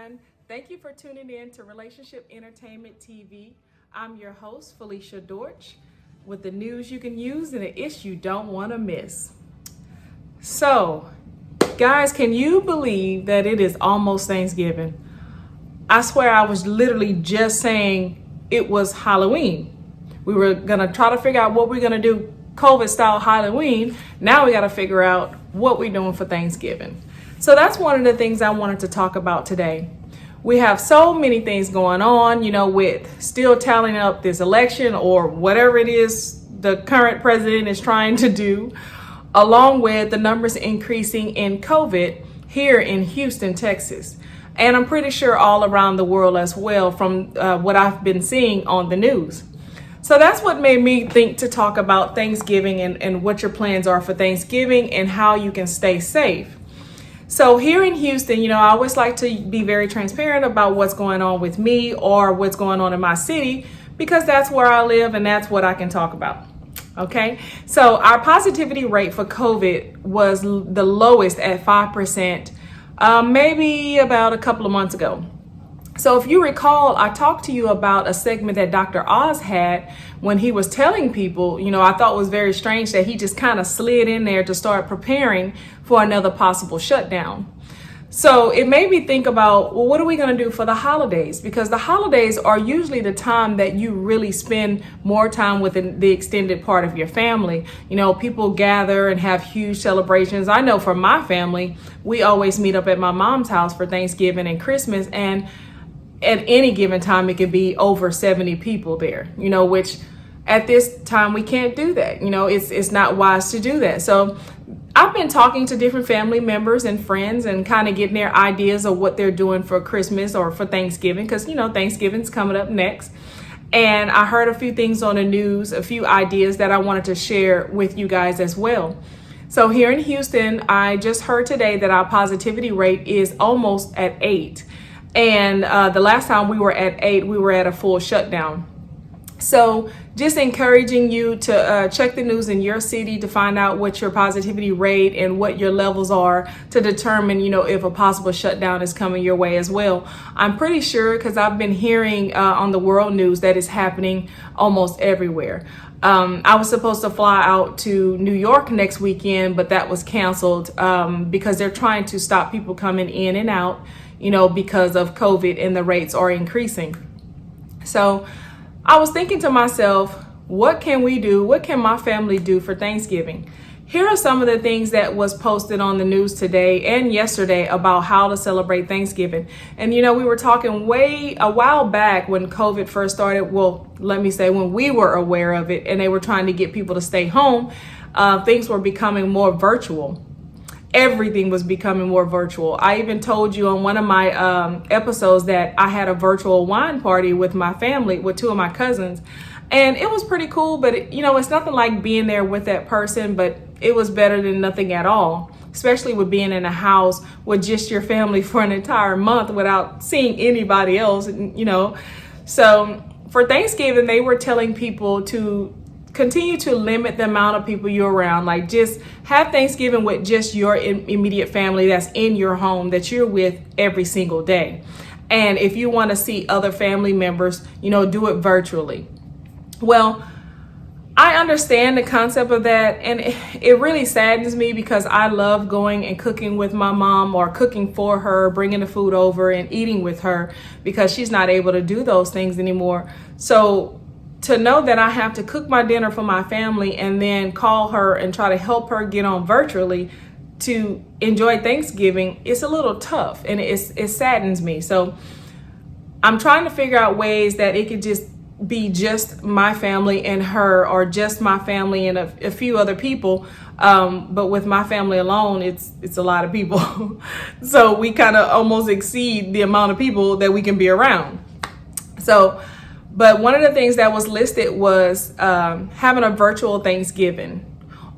everyone. Thank you for tuning in to Relationship Entertainment TV. I'm your host, Felicia Dortch, with the news you can use and the ish you don't want to miss. So, guys, can you believe that it is almost Thanksgiving? I swear I was literally just saying it was Halloween. We were going to try to figure out what we're going to do COVID style Halloween. Now we got to figure out what we're doing for Thanksgiving. So that's one of the things I wanted to talk about today. We have so many things going on, with still tallying up this election or whatever it is the current president is trying to do, along with the numbers increasing in COVID here in Houston, Texas. And I'm pretty sure all around the world as well from what I've been seeing on the news. So that's what made me think to talk about Thanksgiving and what your plans are for Thanksgiving and how you can stay safe. So here in Houston, I always like to be very transparent about what's going on with me or what's going on in my city, because that's where I live and that's what I can talk about. Okay, so our positivity rate for COVID was the lowest at 5%, maybe about a couple of months ago. So if you recall, I talked to you about a segment that Dr. Oz had when he was telling people, I thought it was very strange that he just kind of slid in there to start preparing for another possible shutdown. So it made me think about, well, what are we going to do for the holidays? Because the holidays are usually the time that you really spend more time with the extended part of your family. People gather and have huge celebrations. I know for my family, we always meet up at my mom's house for Thanksgiving and Christmas, and at any given time, it could be over 70 people there, which at this time we can't do that. It's not wise to do that. So I've been talking to different family members and friends and kind of getting their ideas of what they're doing for Christmas or for Thanksgiving, because, Thanksgiving's coming up next. And I heard a few things on the news, a few ideas that I wanted to share with you guys as well. So here in Houston, I just heard today that our positivity rate is almost at 8. And the last time we were at 8, we were at a full shutdown. So just encouraging you to check the news in your city to find out what your positivity rate and what your levels are to determine, if a possible shutdown is coming your way as well. I'm pretty sure, because I've been hearing on the world news that it's happening almost everywhere. I was supposed to fly out to New York next weekend, but that was canceled because they're trying to stop people coming in and out, because of COVID and the rates are increasing. So I was thinking to myself, what can we do? What can my family do for Thanksgiving? Here are some of the things that was posted on the news today and yesterday about how to celebrate Thanksgiving. And, we were talking a while back when COVID first started. Well, let me say when we were aware of it and they were trying to get people to stay home, things were becoming more virtual. Everything was becoming more virtual. I even told you on one of my episodes that I had a virtual wine party with my family, with 2 of my cousins. And it was pretty cool, but it's nothing like being there with that person, but it was better than nothing at all, especially with being in a house with just your family for an entire month without seeing anybody else, So for Thanksgiving, they were telling people to continue to limit the amount of people you're around. Like, just have Thanksgiving with just your immediate family that's in your home that you're with every single day. And if you want to see other family members, do it virtually. Well, I understand the concept of that, and it really saddens me because I love going and cooking with my mom or cooking for her, bringing the food over and eating with her, because she's not able to do those things anymore. So to know that I have to cook my dinner for my family and then call her and try to help her get on virtually to enjoy Thanksgiving, it's a little tough, and it saddens me. So I'm trying to figure out ways that it could just be just my family and her, or just my family and a few other people. But with my family alone, it's a lot of people. So we kind of almost exceed the amount of people that we can be around. But one of the things that was listed was having a virtual Thanksgiving.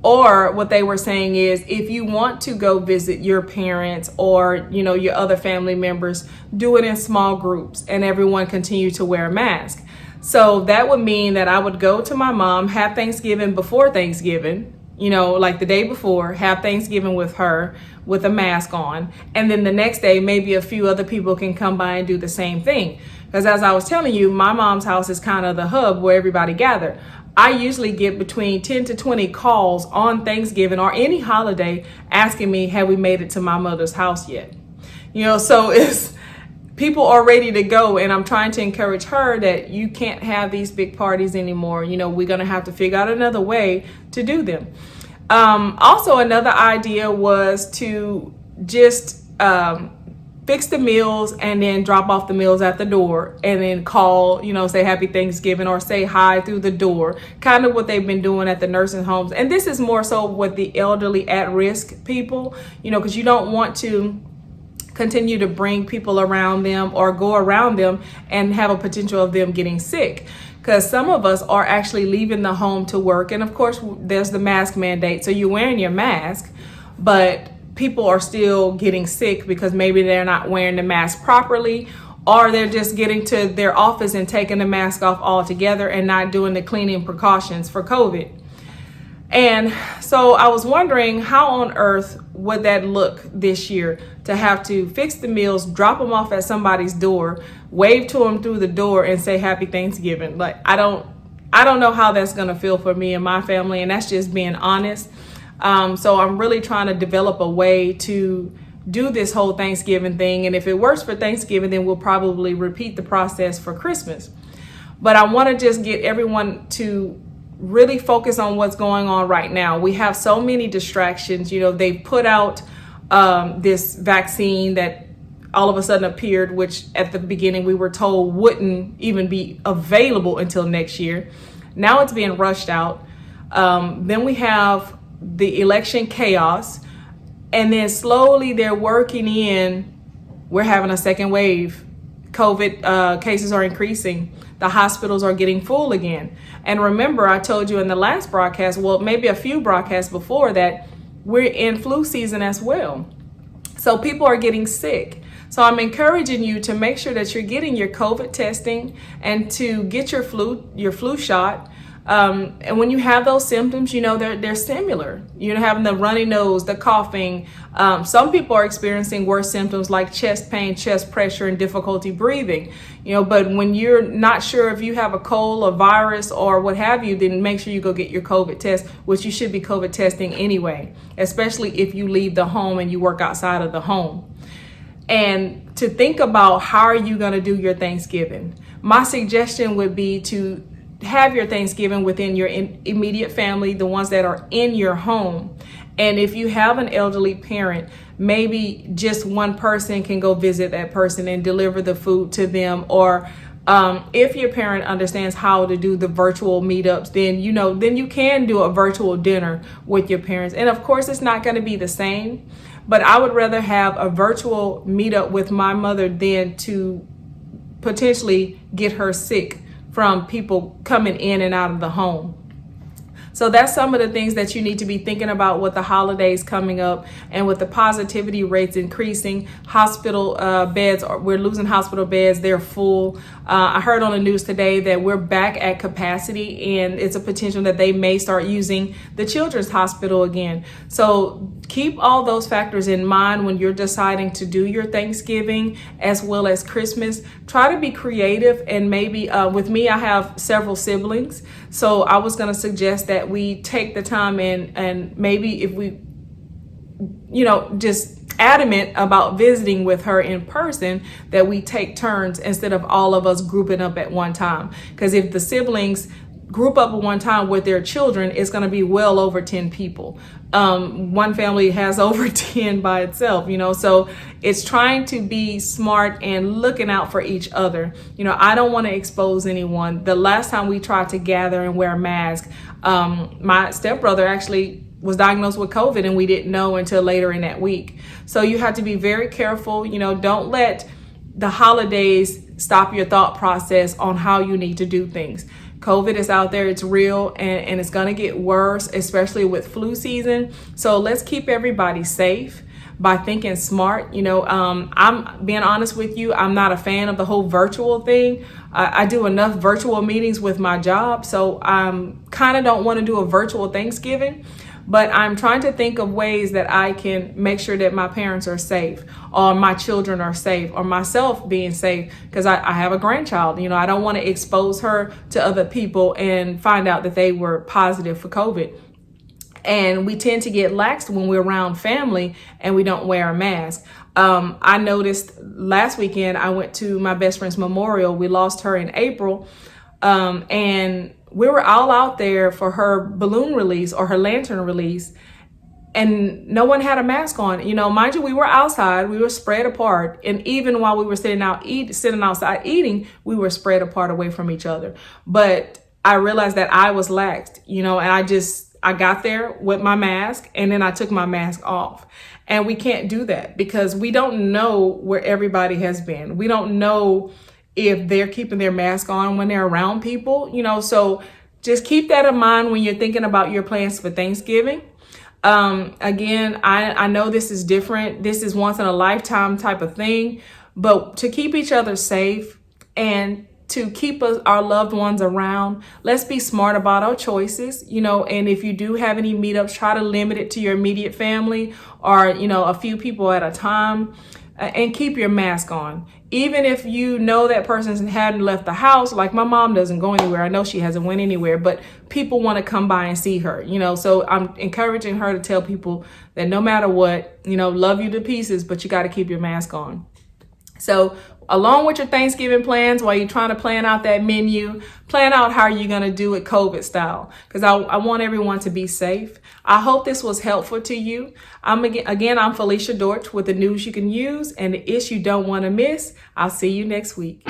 Or what they were saying is, if you want to go visit your parents or, your other family members, do it in small groups and everyone continue to wear a mask. So that would mean that I would go to my mom, have Thanksgiving before Thanksgiving, like the day before, have Thanksgiving with her with a mask on. And then the next day, maybe a few other people can come by and do the same thing. Because as I was telling you, my mom's house is kind of the hub where everybody gathered. I usually get between 10 to 20 calls on Thanksgiving or any holiday asking me, have we made it to my mother's house yet? So it's people are ready to go. And I'm trying to encourage her that you can't have these big parties anymore. We're going to have to figure out another way to do them. Also, another idea was to just fix the meals and then drop off the meals at the door and then call, say happy Thanksgiving or say hi through the door, kind of what they've been doing at the nursing homes. And this is more so with the elderly at-risk people, because you don't want to continue to bring people around them or go around them and have a potential of them getting sick. Because some of us are actually leaving the home to work. And of course, there's the mask mandate. So you're wearing your mask, but people are still getting sick because maybe they're not wearing the mask properly, or they're just getting to their office and taking the mask off altogether and not doing the cleaning precautions for COVID. And so I was wondering, how on earth would that look this year to have to fix the meals, drop them off at somebody's door, wave to them through the door and say happy Thanksgiving? Like, I don't know how that's going to feel for me and my family. And that's just being honest. So I'm really trying to develop a way to do this whole Thanksgiving thing. And if it works for Thanksgiving, then we'll probably repeat the process for Christmas. But I want to just get everyone to really focus on what's going on right now. We have so many distractions. They put out this vaccine that all of a sudden appeared, which at the beginning we were told wouldn't even be available until next year. Now it's being rushed out. Then we have the election chaos. And then slowly they're working in, we're having a second wave. COVID cases are increasing. The hospitals are getting full again. And remember, I told you in the last broadcast, well, maybe a few broadcasts before that, we're in flu season as well. So people are getting sick. So I'm encouraging you to make sure that you're getting your COVID testing and to get your flu shot. And when you have those symptoms, they're similar. You're having the runny nose, the coughing. Some people are experiencing worse symptoms like chest pain, chest pressure, and difficulty breathing. But when you're not sure if you have a cold, a virus, or what have you, then make sure you go get your COVID test, which you should be COVID testing anyway, especially if you leave the home and you work outside of the home. And to think about, how are you going to do your Thanksgiving? My suggestion would be to have your Thanksgiving within your immediate family, the ones that are in your home. And if you have an elderly parent, maybe just one person can go visit that person and deliver the food to them. Or if your parent understands how to do the virtual meetups, then you can do a virtual dinner with your parents. And of course, it's not going to be the same, but I would rather have a virtual meetup with my mother than to potentially get her sick from people coming in and out of the home. So that's some of the things that you need to be thinking about with the holidays coming up and with the positivity rates increasing. Hospital beds, we're losing hospital beds. They're full. I heard on the news today that we're back at capacity, and it's a potential that they may start using the children's hospital again. So keep all those factors in mind when you're deciding to do your Thanksgiving as well as Christmas. Try to be creative, and maybe with me, I have several siblings. So I was going to suggest that we take the time and maybe if we, just adamant about visiting with her in person, that we take turns instead of all of us grouping up at one time. Because if the siblings group up at one time with their children, it's going to be well over 10 people. One family has over 10 by itself, so it's trying to be smart and looking out for each other. I don't want to expose anyone. The last time we tried to gather and wear masks, my stepbrother actually was diagnosed with COVID, and we didn't know until later in that week. So you have to be very careful. Don't let the holidays stop your thought process on how you need to do things. COVID is out there, it's real, and it's gonna get worse, especially with flu season. So let's keep everybody safe by thinking smart. I'm being honest with you, I'm not a fan of the whole virtual thing. I do enough virtual meetings with my job, so I kind of don't want to do a virtual Thanksgiving. but I'm trying to think of ways that I can make sure that my parents are safe, or my children are safe, or myself being safe, because I have a grandchild. I don't want to expose her to other people and find out that they were positive for COVID. And we tend to get laxed when we're around family and we don't wear a mask. I noticed last weekend I went to my best friend's memorial. We lost her in April, and we were all out there for her balloon release or her lantern release, and no one had a mask on. Mind you, we were outside, we were spread apart, and even while we were sitting outside eating, we were spread apart away from each other. But I realized that I was laxed, and I got there with my mask, and then I took my mask off. And we can't do that because we don't know where everybody has been. We don't know if they're keeping their mask on when they're around people, so just keep that in mind when you're thinking about your plans for Thanksgiving. Again, I know this is different. This is once in a lifetime type of thing, but to keep each other safe and to keep our loved ones around, let's be smart about our choices, and if you do have any meetups, try to limit it to your immediate family or, a few people at a time, and keep your mask on. Even if that person hadn't left the house, like my mom doesn't go anywhere. I know she hasn't went anywhere, but people want to come by and see her, so I'm encouraging her to tell people that no matter what, love you to pieces, but you got to keep your mask on. So along with your Thanksgiving plans, while you're trying to plan out that menu, plan out how you're going to do it COVID style, because I want everyone to be safe. I hope this was helpful to you. I'm Felicia Dortch with the news you can use and the ish you don't want to miss. I'll see you next week.